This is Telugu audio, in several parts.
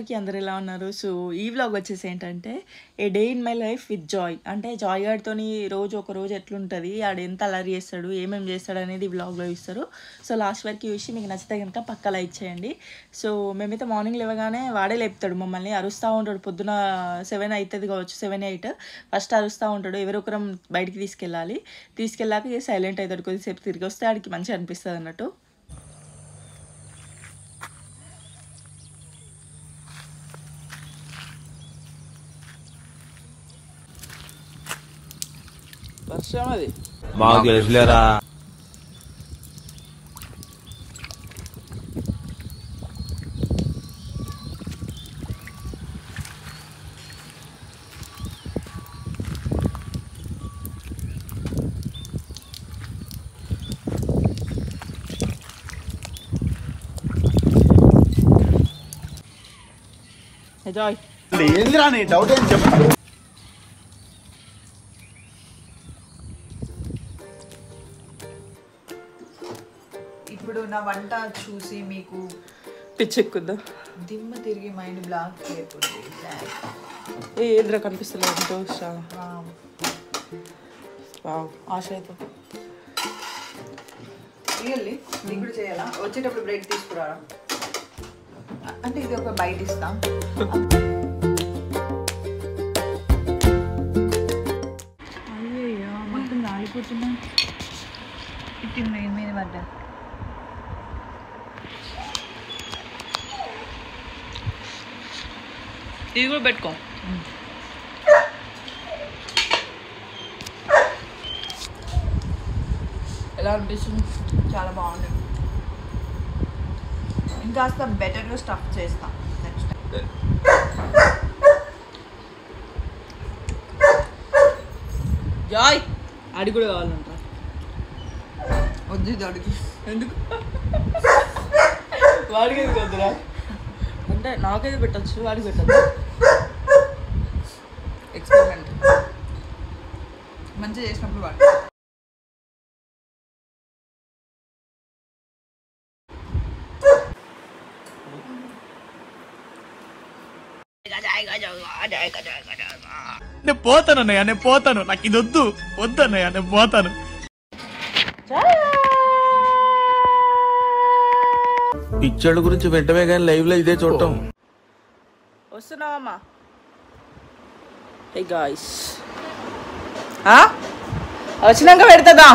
అందరికీ అందరు ఎలా ఉన్నారు? సో ఈ వ్లాగ్ వచ్చేసి ఏంటంటే a day in my life with Joy. అంటే జాయ్ గారితోని రోజు ఒక రోజు ఎట్లుంటుంది, ఆడు ఎంత అలరి చేస్తాడు, ఏమేమి చేస్తాడు అనేది ఈ వ్లాగ్లో ఇస్తారు. సో లాస్ట్ వరకు చూసి మీకు నచ్చితే కనుక పక్కా లైక్ చేయండి. సో మేమైతే మార్నింగ్ లేవగానే వాడే లేపుతాడు మమ్మల్ని, అరుస్తూ ఉంటాడు. పొద్దున 7 అవుతుంది కావచ్చు, 7, 8 ఫస్ట్ అరుస్తూ ఉంటాడు. ఎవరొకరం బయటికి తీసుకెళ్ళాక సైలెంట్ అవుతాడు. కొద్దిసేపు తిరిగి వస్తే ఆడికి మంచిగా అనిపిస్తుంది అన్నట్టు. వర్షం అది మాకు తెలుసులేరా. జాయ్ ఏందిరా నీ డౌట్ ఏం చెప్పు. ఇప్పుడు నా వంట చూసి మీకు పిచ్చెక్కుద్దా, దిమ్మ తిరిగి మైండ్ బ్లాక్ అయిపోతుంది. ఏ ఎదురు కనిపిస్తలేదు దోశ. వావ్ ఆశ అయితే రియల్లీ నీకు కూడా చేయాలా? వచ్చేటప్పుడు బ్రెడ్ తీసుకురా. అంటే ఇది ఒక బైట్ ఇస్తా. అయ్యో మొత్తం రాలిపోతున్నా. ఇట్టి మెయిన్ మీద పడ్డా. ఇది కూడా పెట్టుకో. ఎలా అనిపిస్తుంది? చాలా బాగుంది. ఇంకాస్త బెటర్గా స్టఫ్ చేస్తా నెక్స్ట్ టైం. జాయ్ అడి కూడా కావాలంట. వద్దు అడిగి ఎందుకు వాడికి ఎందుకు వద్దురా? అంటే నాకైతే పెట్టచ్చు, వాడికి పెట్టచ్చు. ఎక్స్పెరిమెంట్ మంచిగా చేసినప్పుడు వాడు. నేను పోతానన్నయ్య, నేను పోతాను. నాకు ఇది వద్దన్నయ్య, నేను పోతాను. పిచ్చోళ్ళ గురించి వెంటనే కానీ లైవ్ లో ఇదే చూడటం. వస్తున్నావమ్మా? హే గాయ్స్, వచ్చినాక పెడతా.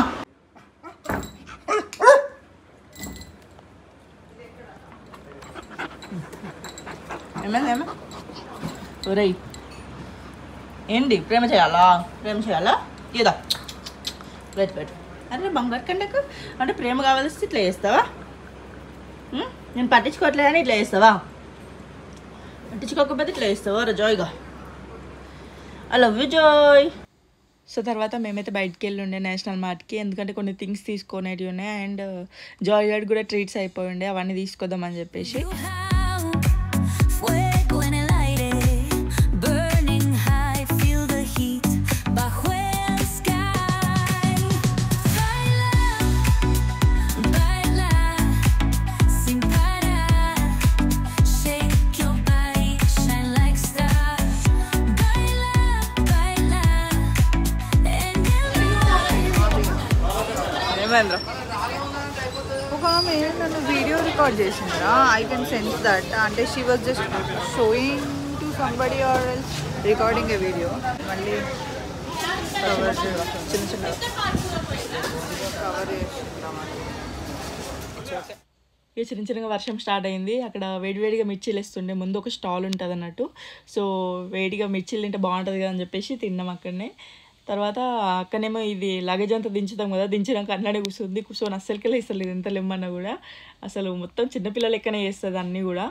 ఏమైంది? ఒరేయ్ ఏంటి ప్రేమ చేయాలా? ఏదా పెట్టు. అరే బంగారు కండకు అంటే ప్రేమ కావాల్సి ఇట్లా చేస్తావా? నేను పట్టించుకోవట్లేదని ఇట్లా చేస్తావా? పట్టించుకోకపోతే ఇట్లా చేస్తావా? జాయ్గా I love you Joy. So తర్వాత మేమైతే బయటికి వెళ్ళి ఉండే నేషనల్ మార్ట్కి, ఎందుకంటే కొన్ని థింగ్స్ తీసుకునేవి ఉన్నాయి. అండ్ జాయ్ గార్డ్ కూడా ట్రీట్స్ అయిపోయి ఉండే, అవన్నీ తీసుకొద్దామని చెప్పేసి. ఒక ఆమె నన్ను వీడియో రికార్డ్ చేసిందిరా. I can sense that. అంటే she was just showing to somebody or else recording a video. మళ్ళీ కవర్ చిన్న కవర్ ఇక చిన్నగా వర్షం స్టార్ట్ అయింది. అక్కడ వేడివేడిగా మిర్చీలు వేస్తుండే. ముందు ఒక స్టాల్ ఉంటుంది అన్నట్టు. సో వేడిగా మిర్చీలు తింటే బాగుంటుంది కదా అని చెప్పేసి తిన్నాం అక్కడనే. తర్వాత అక్కడనేమో ఇది లగేజ్ అంతా దించుతాం కదా, దించినాక అట్లానే కూర్చొని అస్సలకెళ్ళి ఇస్తలేదు ఎంత లెమ్మన్నా కూడా. అసలు మొత్తం చిన్నపిల్లలు లెక్కనే చేస్తుంది అన్నీ కూడా.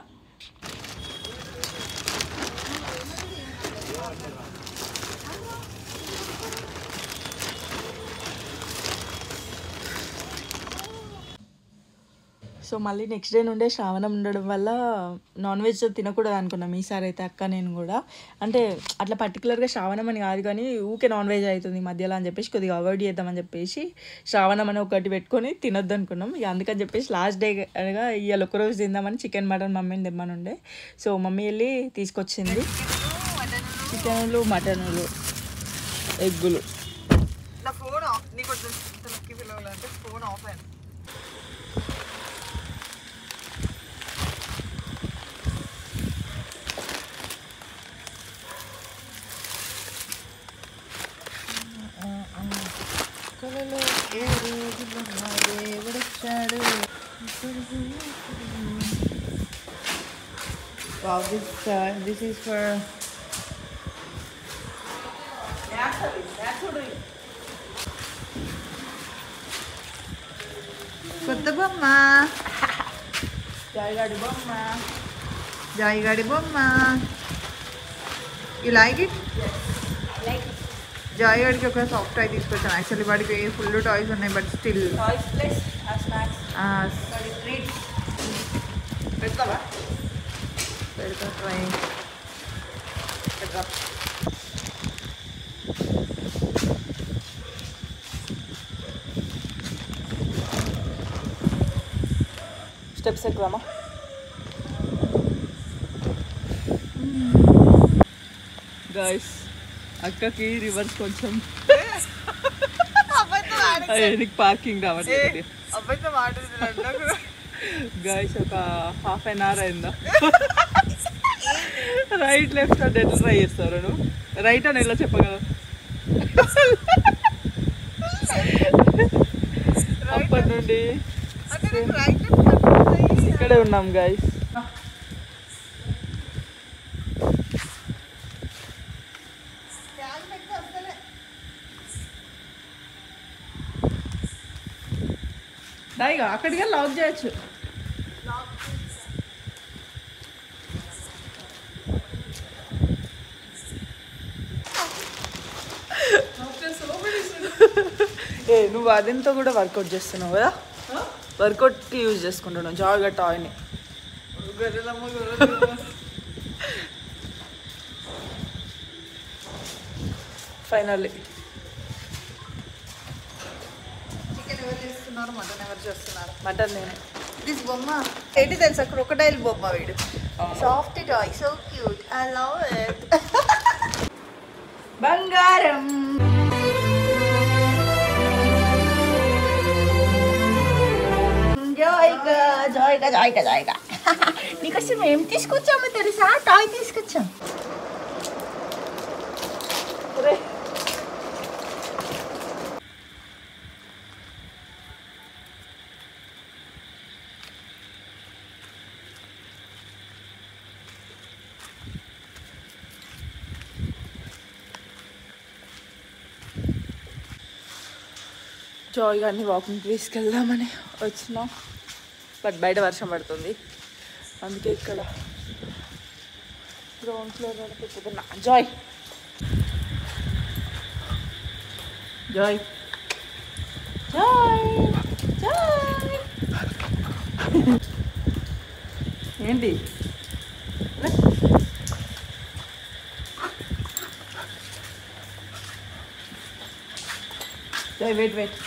సో మళ్ళీ నెక్స్ట్ డే నుండే శ్రావణం ఉండడం వల్ల నాన్ వెజ్ తినకూడదు అనుకున్నాం ఈసారి అయితే అక్క నేను కూడా. అంటే అట్లా పర్టికులర్గా శ్రావణం అని కాదు కానీ ఊకే నాన్ వెజ్ అవుతుంది మధ్యలో అని చెప్పేసి కొద్దిగా అవాయిడ్ చేద్దామని చెప్పేసి శ్రావణం అని ఒకటి పెట్టుకొని తినొద్దు అనుకున్నాం. ఇక అందుకని చెప్పేసి లాస్ట్ డే అనగా ఇవాళ ఒకరోజు తిందామని చికెన్ మటన్ మమ్మీని తెమ్మని ఉండే. సో మమ్మీ వెళ్ళి తీసుకొచ్చింది చికెన్లు మటన్లు ఎగ్గులు. నా ఫోన్ నీకు పిలవాలంటే ఫోన్ ఆఫ్ అయింది. దేవుడొచ్చాడు. Wow, this is for కొత్త బొమ్మ, జాయిగాడి బొమ్మ. జాయిగాడి బొమ్మ. You like it? జాయ్ వాడికి ఒక సాఫ్ట్ టాయ్ తీసుకొచ్చాను. యాక్చువల్లీ వాడికి ఫుల్ టాయ్స్ ఉన్నాయి బట్ స్టిల్ పెడతావా? పెడతా ట్రై. స్టెప్స్ ఎక్కువమ్మా. గైస్ అక్కకి రివర్స్ కొంచెం నీకు పార్కింగ్ రావట్లేదు. అబ్బాయితో మాట్లాడుతున్నాడు గైస్ ఒక హాఫ్ అన్ అవర్ అయిందా రైట్ లెఫ్ట్ అంటే ఎట్లా ట్రై చేస్తారు నువ్వు? రైట్ అని ఎలా చెప్పగలవు? అప్పటి నుండి ఇక్కడే ఉన్నాం గైస్. దాయిగా అక్కడికి లాక్ చేయొచ్చు. ఏ నువ్వు అదంతా కూడా వర్కౌట్ చేస్తున్నావు కదా, వర్కౌట్కి యూజ్ చేసుకుంటున్నావు జాగ్గా టాయ్ని. ఫైనల్లీ చికెన్ ఎవరు చేస్తున్నారు, మటన్ ఎవరు చేస్తున్నారు? మటన్ నేనే. దిస్ బొమ్మ ఏంటి తెలుసా? క్రొకడైల్ బొమ్మ. వీడు soft toy, so cute, I love it. బంగారం జాయిగా జాయిగా జాయిగా జాయిగా నీకోసం ఏం తీసుకొచ్చామో తెలుసా? టాయ్ తీసుకొచ్చాం. జాయ్ గారిని వాకింగ్కి తీసుకెళ్దామని వచ్చినాం, బట్ బయట వర్షం పడుతుంది. అందుకే ఇక్కడ గ్రౌండ్ ఫ్లోర్ పెట్టుకున్నా. జాయ్ జాయ్ జాయ్ జాయ్ ఏంటి Joy? Wait wait.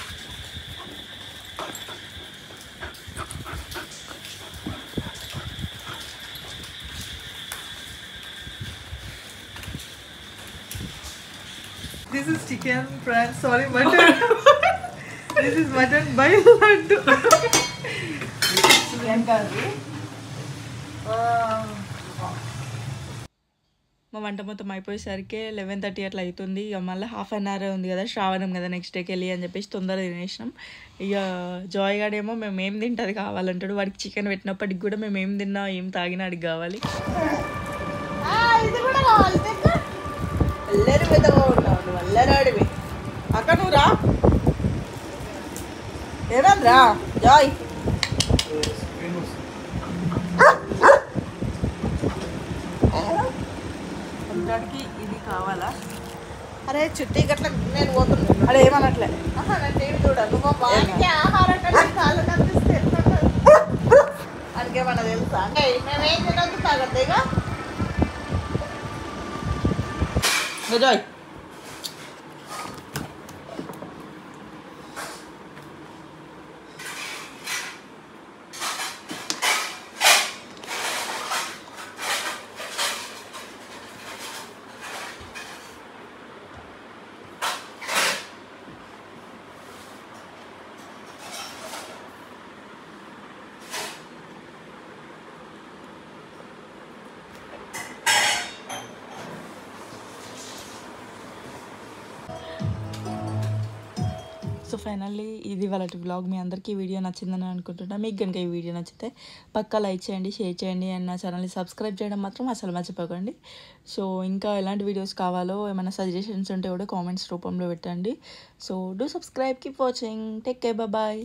This is chicken, friends. Sorry, mutton. This is mutton by Laddu. Chicken curry. మా వంట మొత్తం అయిపోయేసరికి 11:30 అట్లా అవుతుంది. ఇక మళ్ళీ హాఫ్ అన్ అవర్ ఉంది కదా, శ్రావణం కదా నెక్స్ట్ డేకి వెళ్ళి అని చెప్పేసి తొందరగా తినేసినాం. ఇక జాయ్ గాడేమో మేము ఏం తింటుంది కావాలంటాడు. వాడికి చికెన్ పెట్టినప్పటికి కూడా మేము ఏం తిన్నా ఏం తాగినా అడిగి కావాలి. ఇది కూడా కావాలి. అల్లరి పెద్దగా ఉన్నావు నువ్వు, అల్లరాడివి. అక్క నువ్వు రా. ఏమంద్రా జాయ్? అందరికి ఇది కావాలా? అరే చుట్టి గట్ల నేను పోతున్నాను. అదే ఏమనట్లే. నేను టీవీ చూడాలి. నువ్వు బాగా ఆహారం కంటే కాళ్ళు కనిపిస్తే ఎట్లా ఇంకేమన్నా తెలుసా మేమేం తినొద్దు తాగద్దు ఇక జాయ్ సో ఫైనల్లీ ఇది వాళ్ళ వ్లాగ్ మీ అందరికీ ఈ వీడియో నచ్చిందని అనుకుంటున్నా మీకు కనుక ఈ వీడియో నచ్చితే పక్కా లైక్ చేయండి షేర్ చేయండి అండ్ నా ఛానల్ని సబ్స్క్రైబ్ చేయడం మాత్రం అసలు మర్చిపోకండి సో ఇంకా ఎలాంటి వీడియోస్ కావాలో ఏమైనా సజెషన్స్ ఉంటే కూడా కామెంట్స్ రూపంలో పెట్టండి so do subscribe keep watching take care bye